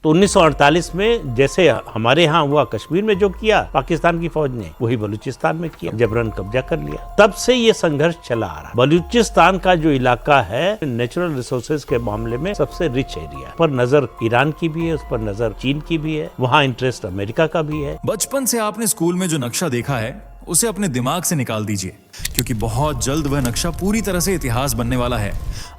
तो 1948 में जैसे हमारे यहाँ हुआ कश्मीर में जो किया पाकिस्तान की फौज ने, वही बलूचिस्तान में किया, जबरन कब्जा कर लिया। तब से ये संघर्ष चला आ रहा। बलूचिस्तान का जो इलाका है नेचुरल रिसोर्सेज के मामले में सबसे रिच एरिया, पर नजर ईरान की भी है, उस पर नजर चीन की भी है, वहाँ इंटरेस्ट अमेरिका का भी है। बचपन से आपने स्कूल में जो नक्शा देखा है उसे अपने दिमाग से निकाल दीजिए, क्योंकि बहुत जल्द वह नक्शा पूरी तरह से इतिहास बनने वाला है।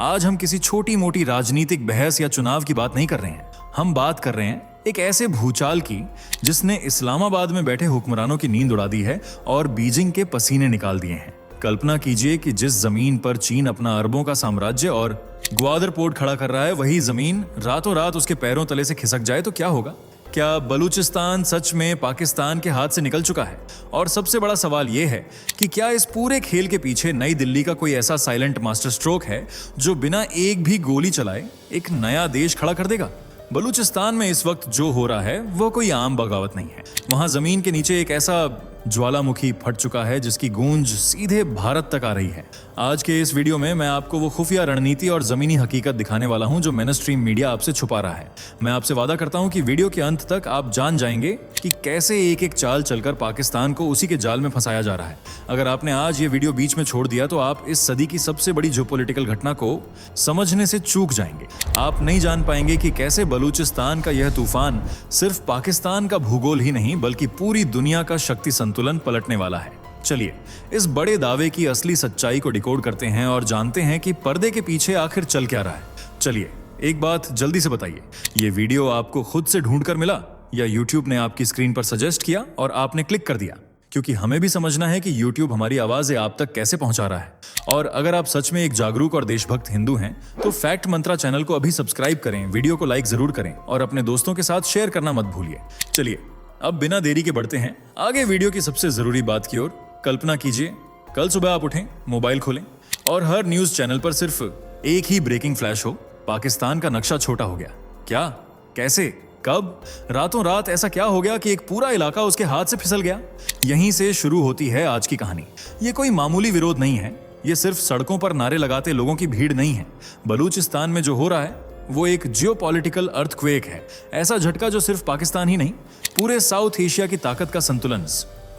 आज हम किसी छोटी मोटी राजनीतिक बहस या चुनाव की बात नहीं कर रहे हैं, हम बात कर रहे हैं एक ऐसे भूचाल की जिसने इस्लामाबाद में बैठे हुक्मरानों की नींद उड़ा दी है और बीजिंग के पसीने निकाल दिए हैं। कल्पना कीजिए कि जिस जमीन पर चीन अपना अरबों का साम्राज्य और ग्वादर पोर्ट खड़ा कर रहा है, वही जमीन रातों रात उसके पैरों तले से खिसक जाए तो क्या होगा? क्या बलूचिस्तान सच में पाकिस्तान के हाथ से निकल चुका है? और सबसे बड़ा सवाल यह है कि क्या इस पूरे खेल के पीछे नई दिल्ली का कोई ऐसा साइलेंट मास्टर स्ट्रोक है जो बिना एक भी गोली चलाए एक नया देश खड़ा कर देगा? बलूचिस्तान में इस वक्त जो हो रहा है वो कोई आम बगावत नहीं है। वहां जमीन के नीचे एक ऐसा ज्वालामुखी फट चुका है जिसकी गूंज सीधे भारत तक आ रही है। आज के इस वीडियो में मैं आपको वो खुफिया रणनीति और जमीनी हकीकत दिखाने वाला हूं जो मेनस्ट्रीम मीडिया आपसे छुपा रहा है। मैं आपसे वादा करता हूं कि वीडियो के अंत तक आप जान जाएंगे कि कैसे एक एक चाल चलकर पाकिस्तान को उसी के जाल में फंसाया जा रहा है। अगर आपने आज ये वीडियो बीच में छोड़ दिया तो आप इस सदी की सबसे बड़ी जियोपॉलिटिकल घटना को समझने से चूक जाएंगे। आप नहीं जान पाएंगे कि कैसे बलूचिस्तान का यह तूफान सिर्फ पाकिस्तान का भूगोल ही नहीं बल्कि पूरी दुनिया का शक्ति संतुलन पलटने वाला है। चलिए इस बड़े दावे की असली सच्चाई को डिकोड करते हैं और जानते हैं कि पर्दे के पीछे आखिर चल क्या रहा है। चलिए एक बात जल्दी से बताइए, ये वीडियो आपको खुद से ढूंढ कर मिला या YouTube ने आपकी स्क्रीन पर सजेस्ट किया और आपने क्लिक कर दिया? क्योंकि हमें भी समझना है कि YouTube हमारी आवाजें आप तक कैसे पहुंचा रहा है। और अगर आप सच में एक जागरूक और देशभक्त हिंदू हैं तो फैक्ट मंत्रा चैनल को अभी सब्सक्राइब करें, वीडियो को लाइक जरूर करें और अपने दोस्तों के साथ शेयर करना मत भूलिए। चलिए अब बिना देरी के बढ़ते हैं आगे वीडियो की सबसे जरूरी बात की ओर। कल्पना कीजिए कल सुबह आप उठें, मोबाइल खोलें और हर न्यूज चैनल पर सिर्फ एक ही ब्रेकिंग फ्लैश हो, पाकिस्तान का नक्शा छोटा हो गया। क्या, कैसे, कब? रातों रात ऐसा क्या हो गया कि एक पूरा इलाका उसके हाथ से फिसल गया? यहीं से शुरू होती है आज की कहानी। ये कोई मामूली विरोध नहीं है, ये सिर्फ सड़कों पर नारे लगाते लोगों की भीड़ नहीं है। बलूचिस्तान में जो हो रहा है वो एक जियोपॉलिटिकल अर्थक्वेक है, ऐसा झटका जो सिर्फ पाकिस्तान ही नहीं पूरे साउथ एशिया की ताकत का संतुलन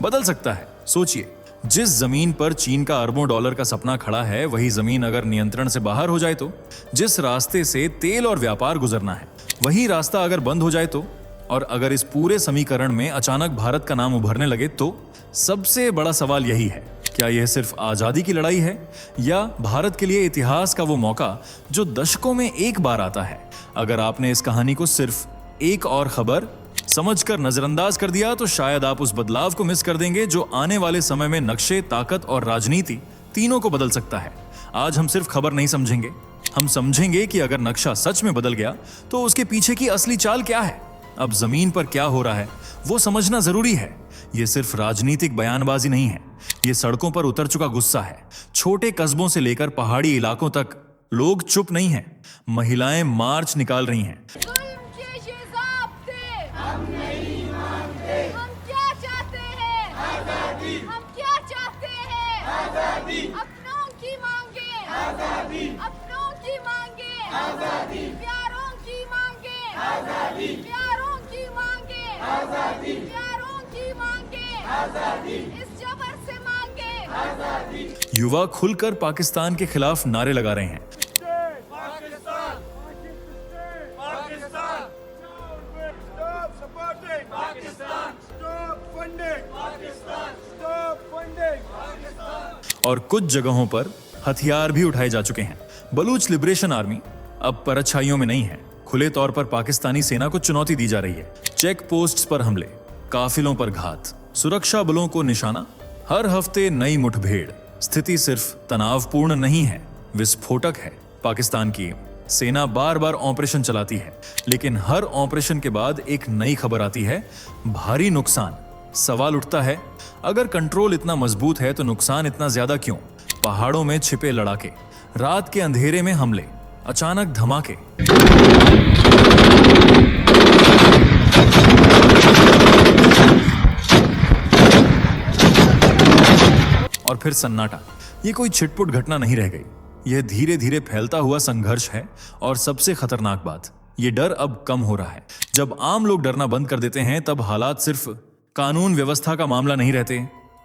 बदल सकता है। सोचिए, जिस जमीन पर चीन का अरबों डॉलर का सपना खड़ा है वही जमीन अगर नियंत्रण से बाहर हो जाए तो, जिस रास्ते से तेल और व्यापार गुजरना है वही रास्ता अगर बंद हो जाए तो, और अगर इस पूरे समीकरण में अचानक भारत का नाम उभरने लगे तो सबसे बड़ा सवाल यही है, क्या यह सिर्फ आजादी की लड़ाई है या भारत के लिए इतिहास का वो मौका जो दशकों में एक बार आता है? अगर आपने इस कहानी को सिर्फ एक और खबर समझकर नजरअंदाज कर दिया तो शायद आप उस बदलाव को मिस कर देंगे जो आने वाले समय में नक्शे, ताकत और राजनीति तीनों को बदल सकता है। आज हम सिर्फ खबर नहीं समझेंगे, हम समझेंगे कि अगर नक्शा सच में बदल गया तो उसके पीछे की असली चाल क्या है। अब जमीन पर क्या हो रहा है वो समझना जरूरी है। ये सिर्फ राजनीतिक बयानबाजी नहीं है, ये सड़कों पर उतर चुका गुस्सा है। छोटे कस्बों से लेकर पहाड़ी इलाकों तक लोग चुप नहीं हैं, महिलाएं मार्च निकाल रही हैं। हम नहीं मानते। हम क्या चाहते हैं? आजादी। हम क्या चाहते हैं? आजादी। अपनों की मांगे। आजादी। अपनों की मांगे। आजादी। प्यारों की मांगे। आजादी। प्यारों की मांगे। आजादी। प्यारों की मांगे। आजादी। इस जबर से मांगे। आजादी। युवा खुलकर पाकिस्तान के खिलाफ नारे लगा रहे हैं। और कुछ जगहों पर हथियार भी उठाए जा चुके हैं। बलूच लिबरेशन आर्मी अब परछाइयों में नहीं है, खुले तौर पर पाकिस्तानी सेना को चुनौती दी जा रही है। चेक पोस्ट्स पर हमले, काफिलों पर घात, सुरक्षा बलों को निशाना, हर हफ्ते नई मुठभेड़। स्थिति सिर्फ तनावपूर्ण नहीं है, विस्फोटक है। पाकिस्तान की सेना बार बार ऑपरेशन चलाती है, लेकिन हर ऑपरेशन के बाद एक नई खबर आती है, भारी नुकसान। सवाल उठता है, अगर कंट्रोल इतना मजबूत है तो नुकसान इतना ज्यादा क्यों? पहाड़ों में छिपे लड़ाके, रात के अंधेरे में हमले, अचानक धमाके। और फिर सन्नाटा। ये कोई छिटपुट घटना नहीं रह गई, यह धीरे धीरे फैलता हुआ संघर्ष है। और सबसे खतरनाक बात, ये डर अब कम हो रहा है। जब आम लोग डरना बंद कर देते हैं तब हालात सिर्फ कानून व्यवस्था का मामला नहीं रहते,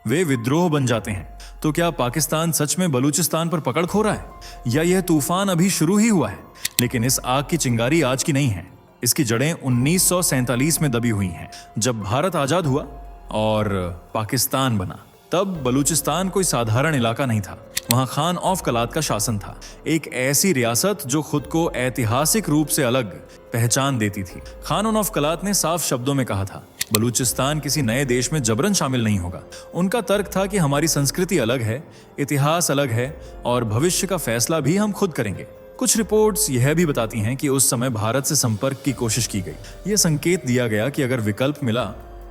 वे विद्रोह बन जाते हैं। तो क्या पाकिस्तान सच में बलूचिस्तान पर पकड़ खो रहा है, या यह तूफान अभी शुरू ही हुआ है? लेकिन इस आग की चिंगारी आज की नहीं है, इसकी जड़ें 1947 में दबी हुई हैं, जब भारत आजाद हुआ और पाकिस्तान बना। तब बलूचिस्तान कोई साधारण इलाका नहीं था, वहां खान ऑफ कलात का शासन था, एक ऐसी रियासत जो खुद को ऐतिहासिक रूप से अलग पहचान देती थी। खान ऑफ कलात ने साफ शब्दों में कहा था, बलूचिस्तान किसी नए देश में जबरन शामिल नहीं होगा। उनका तर्क था कि हमारी संस्कृति अलग है, इतिहास अलग है और भविष्य का फैसला भी हम खुद करेंगे। कुछ रिपोर्ट्स यह भी बताती हैं कि उस समय भारत से संपर्क की कोशिश की गई। यह संकेत दिया गया कि अगर विकल्प मिला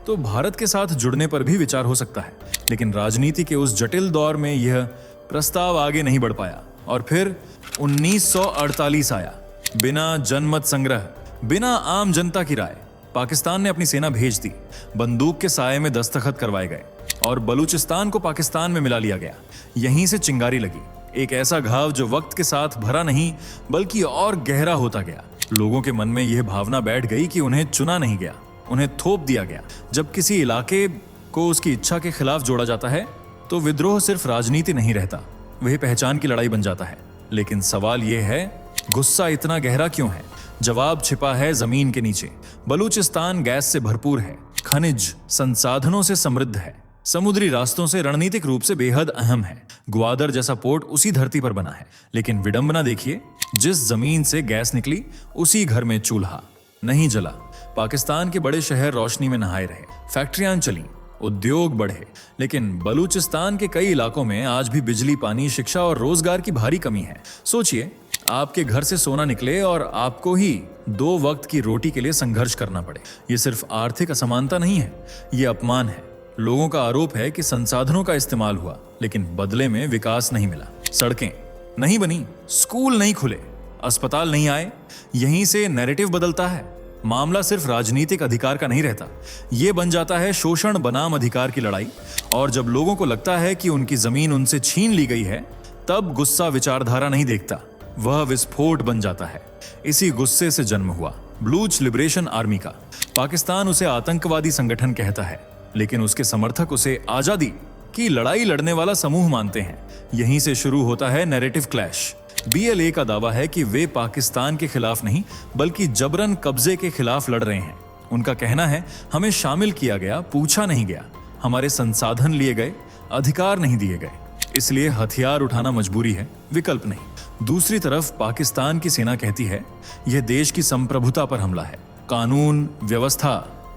तो भारत के साथ जुड़ने पर भी विचार हो सकता है। लेकिन राजनीति के उस जटिल दौर में यह प्रस्ताव आगे नहीं बढ़ पाया और फिर 1948 आया। बिना जनमत संग्रह, बिना आम जनता की राय, पाकिस्तान ने अपनी सेना भेज दी। बंदूक के साये में दस्तखत करवाए गए और बलूचिस्तान को पाकिस्तान में मिला लिया गया। यहीं से चिंगारी लगी, एक ऐसा घाव जो वक्त के साथ भरा नहीं बल्कि और गहरा होता गया। लोगों के मन में यह भावना बैठ गई कि उन्हें चुना नहीं गया, उन्हें थोप दिया गया। जब किसी इलाके को उसकी इच्छा के खिलाफ जोड़ा जाता है तो विद्रोह सिर्फ राजनीति नहीं रहता, वह पहचान की लड़ाई बन जाता है। लेकिन सवाल यह है, गुस्सा इतना गहरा क्यों है? जवाब छिपा है जमीन के नीचे। बलूचिस्तान गैस से भरपूर है, खनिज संसाधनों से समृद्ध है, समुद्री रास्तों से रणनीतिक रूप से बेहद अहम है। ग्वादर जैसा पोर्ट उसी धरती पर बना है। लेकिन विडंबना देखिए, जिस जमीन से गैस निकली उसी घर में चूल्हा नहीं जला। पाकिस्तान के बड़े शहर रोशनी में नहाए रहे, फैक्ट्रियां चली, उद्योग बढ़े, लेकिन बलूचिस्तान के कई इलाकों में आज भी बिजली, पानी, शिक्षा और रोजगार की भारी कमी है। सोचिए, आपके घर से सोना निकले और आपको ही 2 वक्त की रोटी के लिए संघर्ष करना पड़े। यह सिर्फ आर्थिक असमानता नहीं है, यह अपमान है। लोगों का आरोप है कि संसाधनों का इस्तेमाल हुआ लेकिन बदले में विकास नहीं मिला। सड़कें नहीं बनी, स्कूल नहीं खुले, अस्पताल नहीं आए। यहीं से नैरेटिव बदलता है। मामला सिर्फ राजनीतिक अधिकार का नहीं रहता, यह बन जाता है शोषण बनाम अधिकार की लड़ाई। और जब लोगों को लगता है कि उनकी जमीन उनसे छीन ली गई है, तब गुस्सा विचारधारा नहीं देखता, वह विस्फोट बन जाता है। इसी गुस्से से जन्म हुआ बलूच लिबरेशन आर्मी का। पाकिस्तान उसे आतंकवादी संगठन कहता है, लेकिन उसके समर्थक उसे आजादी की लड़ाई लड़ने वाला समूह मानते हैं। यहीं से शुरू होता है नैरेटिव क्लैश। BLA का दावा है कि वे पाकिस्तान के खिलाफ नहीं बल्कि जबरन कब्जे के खिलाफ लड़ रहे हैं। उनका कहना है, हमें शामिल किया गया, पूछा नहीं गया, हमारे संसाधन लिए गए, अधिकार नहीं दिए गए, इसलिए हथियार उठाना मजबूरी है, विकल्प नहीं। दूसरी तरफ पाकिस्तान की सेना कहती है, यह देश की संप्रभुता पर हमला है, कानून व्यवस्था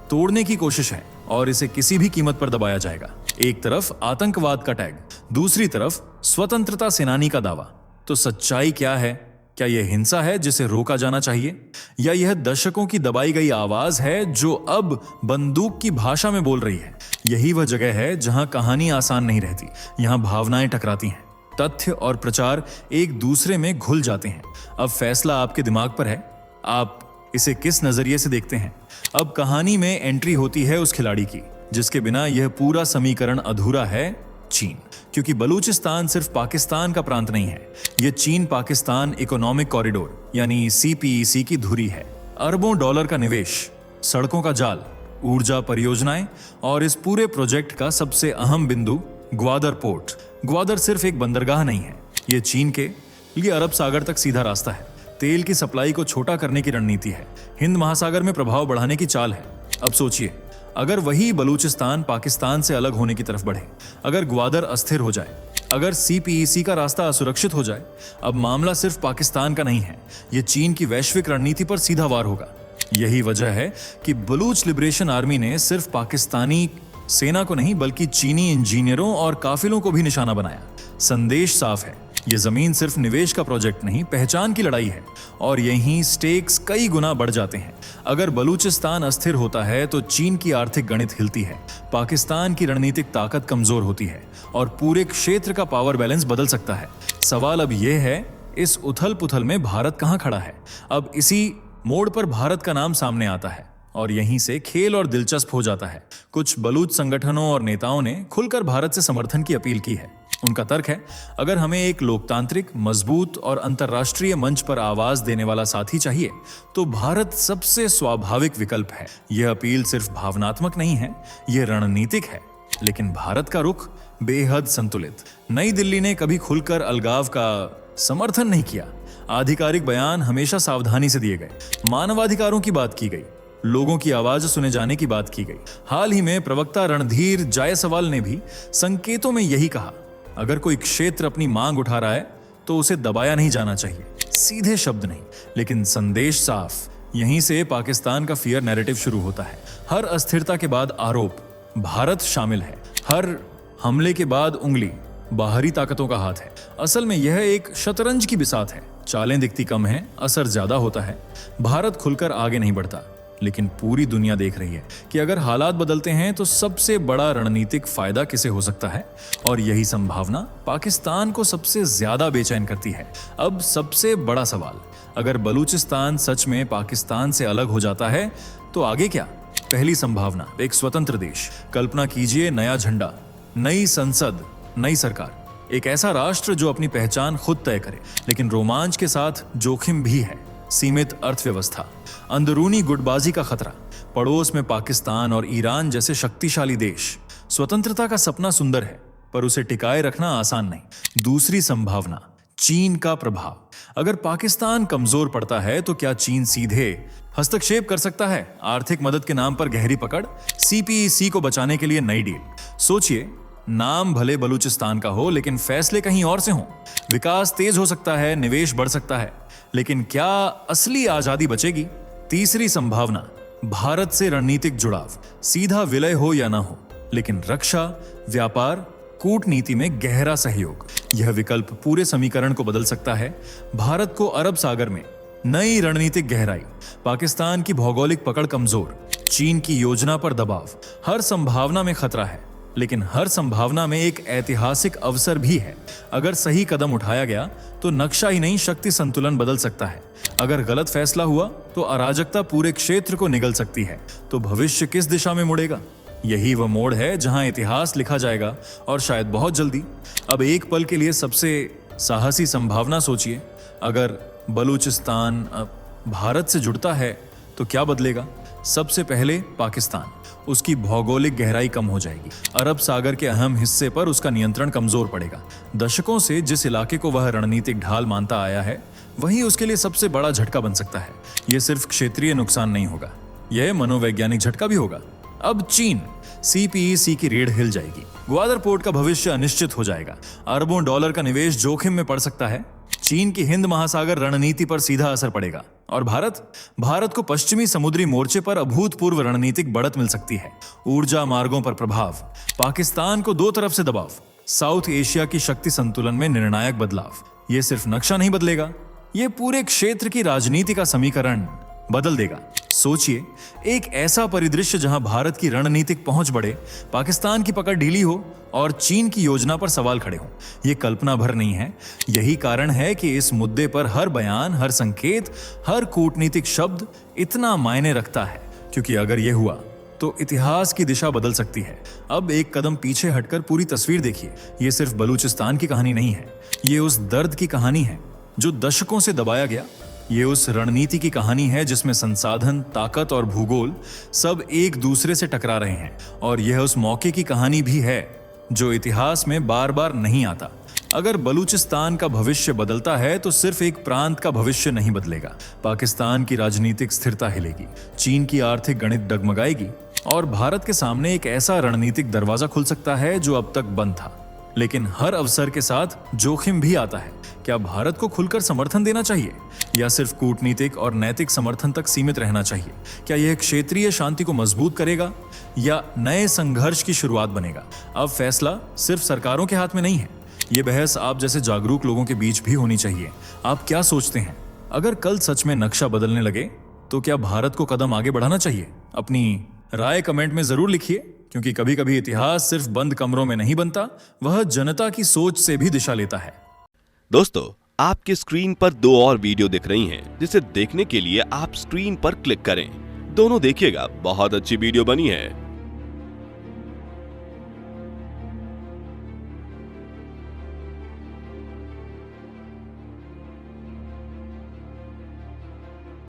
तोड़ने की कोशिश है और इसे किसी भी कीमत पर दबाया जाएगा। एक तरफ आतंकवाद का टैग, दूसरी तरफ स्वतंत्रता सेनानी का दावा। तो सच्चाई क्या है? क्या यह हिंसा है जिसे रोका जाना चाहिए, या यह दशकों की दबाई गई आवाज है जो अब बंदूक की भाषा में बोल रही है? यही वह जगह है जहां कहानी आसान नहीं रहती, यहां भावनाएं टकराती हैं, तथ्य और प्रचार एक दूसरे में घुल जाते हैं। अब फैसला आपके दिमाग पर है, आप इसे किस नजरिए से देखते हैं। अब कहानी में एंट्री होती है उस खिलाड़ी की जिसके बिना यह पूरा समीकरण अधूरा है, चीन। क्योंकि बलूचिस्तान सिर्फ पाकिस्तान का प्रांत नहीं है, यह चीन पाकिस्तान इकोनॉमिक कॉरिडोर यानी CPEC की धुरी है। अरबों डॉलर का निवेश, सड़कों का जाल, ऊर्जा परियोजनाएं और इस पूरे प्रोजेक्ट का सबसे अहम बिंदु ग्वादर पोर्ट। ग्वादर सिर्फ एक बंदरगाह नहीं है, यह चीन के लिए अरब सागर तक सीधा रास्ता है। तेल की सप्लाई को छोटा करने की रणनीति है, हिंद महासागर में प्रभाव बढ़ाने की चाल है। अब सोचिए, अगर वही बलूचिस्तान पाकिस्तान से अलग होने की तरफ बढ़े, अगर ग्वादर अस्थिर हो जाए, अगर CPEC का रास्ता असुरक्षित हो जाए, अब मामला सिर्फ पाकिस्तान का नहीं है, यह चीन की वैश्विक रणनीति पर सीधा वार होगा। यही वजह है कि बलूच लिबरेशन आर्मी ने सिर्फ पाकिस्तानी सेना को नहीं बल्कि चीनी इंजीनियरों और काफिलों को भी निशाना बनाया। संदेश साफ है, यह जमीन सिर्फ निवेश का प्रोजेक्ट नहीं, पहचान की लड़ाई है। और यहीं स्टेक्स कई गुना बढ़ जाते हैं। अगर बलूचिस्तान अस्थिर होता है तो चीन की आर्थिक गणित हिलती है, पाकिस्तान की रणनीतिक ताकत कमजोर होती है और पूरे क्षेत्र का पावर बैलेंस बदल सकता है। सवाल अब यह है, इस उथल पुथल में भारत कहां खड़ा है? अब इसी मोड़ पर भारत का नाम सामने आता है और यहीं से खेल और दिलचस्प हो जाता है। कुछ बलूच संगठनों और नेताओं ने खुलकर भारत से समर्थन की अपील की है। उनका तर्क है, अगर हमें एक लोकतांत्रिक, मजबूत और अंतर्राष्ट्रीय मंच पर आवाज देने वाला साथी चाहिए तो भारत सबसे स्वाभाविक विकल्प है। यह अपील सिर्फ भावनात्मक नहीं है, यह रणनीतिक है। लेकिन भारत का रुख बेहद संतुलित। नई दिल्ली ने कभी खुलकर अलगाव का समर्थन नहीं किया। आधिकारिक बयान हमेशा सावधानी से दिए गए। मानवाधिकारों की बात की गई, लोगों की आवाज सुने जाने की बात की गई। हाल ही में प्रवक्ता रणधीर जायसवाल ने भी संकेतों में यही कहा, अगर कोई क्षेत्र अपनी मांग उठा रहा है तो उसे दबाया नहीं जाना चाहिए। सीधे शब्द नहीं, लेकिन संदेश साफ। यहीं से पाकिस्तान का फियर नैरेटिव शुरू होता है। हर अस्थिरता के बाद आरोप, भारत शामिल है। हर हमले के बाद उंगली, बाहरी ताकतों का हाथ है। असल में यह एक शतरंज की बिसात है। चालें दिखती कम हैं, असर ज्यादा होता है। भारत खुलकर आगे नहीं बढ़ता, लेकिन पूरी दुनिया देख रही है कि अगर हालात बदलते हैं तो सबसे बड़ा रणनीतिक फायदा किसे हो सकता है। और यही संभावना पाकिस्तान को सबसे ज्यादा बेचैन करती है। अब सबसे बड़ा सवाल, अगर बलूचिस्तान सच में पाकिस्तान से अलग हो जाता है तो आगे क्या? पहली संभावना, एक स्वतंत्र देश। कल्पना कीजिए, नया झंडा, नई संसद, नई सरकार, एक ऐसा राष्ट्र जो अपनी पहचान खुद तय करे। लेकिन रोमांच के साथ जोखिम भी है। सीमित अर्थव्यवस्था, अंदरूनी गुटबाजी का खतरा, पड़ोस में पाकिस्तान और ईरान जैसे शक्तिशाली देश। स्वतंत्रता का सपना सुंदर है, पर उसे टिकाए रखना आसान नहीं। दूसरी संभावना, चीन का प्रभाव। अगर पाकिस्तान कमजोर पड़ता है तो क्या चीन सीधे हस्तक्षेप कर सकता है? आर्थिक मदद के नाम पर गहरी पकड़, CPEC को बचाने के लिए नई डील। सोचिए, नाम भले बलूचिस्तान का हो, लेकिन फैसले कहीं और से हों। विकास तेज हो सकता है, निवेश बढ़ सकता है, लेकिन क्या असली आजादी बचेगी? तीसरी संभावना, भारत से रणनीतिक जुड़ाव। सीधा विलय हो या ना हो, लेकिन रक्षा, व्यापार, कूटनीति में गहरा सहयोग। यह विकल्प पूरे समीकरण को बदल सकता है। भारत को अरब सागर में नई रणनीतिक गहराई, पाकिस्तान की भौगोलिक पकड़ कमजोर, चीन की योजना पर दबाव। हर संभावना में खतरा है, लेकिन हर संभावना में एक ऐतिहासिक अवसर भी है। अगर सही कदम उठाया गया तो नक्शा ही नहीं, शक्ति संतुलन बदल सकता है। अगर गलत फैसला हुआ तो अराजकता पूरे क्षेत्र को निगल सकती है। तो भविष्य किस दिशा में मुड़ेगा? यही वह मोड़ है जहां इतिहास लिखा जाएगा, और शायद बहुत जल्दी। अब एक पल के लिए सबसे साहसी संभावना सोचिए, अगर बलूचिस्तान भारत से जुड़ता है तो क्या बदलेगा? सबसे पहले पाकिस्तान, उसकी भौगोलिक गहराई कम हो जाएगी। अरब सागर के अहम हिस्से पर उसका नियंत्रण कमजोर पड़ेगा। दशकों से जिस इलाके को वह रणनीतिक ढाल मानता आया है, वही उसके लिए सबसे बड़ा झटका बन सकता है। यह सिर्फ क्षेत्रीय नुकसान नहीं होगा, यह मनोवैज्ञानिक झटका भी होगा। अब चीन, CPEC की रीढ़ हिल जाएगी। ग्वादर पोर्ट का भविष्य अनिश्चित हो जाएगा। अरबों डॉलर का निवेश जोखिम में पड़ सकता है। चीन की हिंद महासागर रणनीति पर सीधा असर पड़ेगा। और भारत को पश्चिमी समुद्री मोर्चे पर अभूतपूर्व रणनीतिक बढ़त मिल सकती है। ऊर्जा मार्गों पर प्रभाव, पाकिस्तान को दो तरफ से दबाव, साउथ एशिया की शक्ति संतुलन में निर्णायक बदलाव। यह सिर्फ नक्शा नहीं बदलेगा, यह पूरे क्षेत्र की राजनीति का समीकरण बदल देगा। सोचिए, एक ऐसा परिदृश्य जहां भारत की रणनीतिक पहुंच बढ़े, पाकिस्तान की पकड़ ढीली हो और चीन की योजना पर सवाल खड़े हों। यह कल्पना भर नहीं है। यही कारण है कि इस मुद्दे पर हर बयान, हर संकेत, हर कूटनीतिक शब्द इतना मायने रखता है, क्योंकि अगर यह हुआ तो इतिहास की दिशा बदल सकती है। अब एक कदम पीछे हटकर पूरी तस्वीर देखिए। यह सिर्फ बलूचिस्तान की कहानी नहीं है, यह उस दर्द की कहानी है जो दशकों से दबाया गया। ये उस रणनीति की कहानी है जिसमें संसाधन, ताकत और भूगोल सब एक दूसरे से टकरा रहे हैं। और यह उस मौके की कहानी भी है जो इतिहास में बार बार नहीं आता। अगर बलूचिस्तान का भविष्य बदलता है तो सिर्फ एक प्रांत का भविष्य नहीं बदलेगा। पाकिस्तान की राजनीतिक स्थिरता हिलेगी, चीन की आर्थिक गणित डगमगाएगी और भारत के सामने एक ऐसा रणनीतिक दरवाजा खुल सकता है जो अब तक बंद था। लेकिन हर अवसर के साथ जोखिम भी आता है। क्या भारत को खुलकर समर्थन देना चाहिए या सिर्फ कूटनीतिक और नैतिक समर्थन तक सीमित रहना चाहिए? क्या यह क्षेत्रीय शांति को मजबूत करेगा या नए संघर्ष की शुरुआत बनेगा? अब फैसला सिर्फ सरकारों के हाथ में नहीं है। यह बहस आप जैसे जागरूक लोगों के बीच भी होनी चाहिए। आप क्या सोचते हैं? अगर कल सच में नक्शा बदलने लगे तो क्या भारत को कदम आगे बढ़ाना चाहिए? अपनी राय कमेंट में जरूर लिखिए, क्योंकि कभी कभी इतिहास सिर्फ बंद कमरों में नहीं बनता, वह जनता की सोच से भी दिशा लेता है। दोस्तों, आपके स्क्रीन पर 2 और वीडियो दिख रही हैं, जिसे देखने के लिए आप स्क्रीन पर क्लिक करें। दोनों देखिएगा, बहुत अच्छी वीडियो बनी है।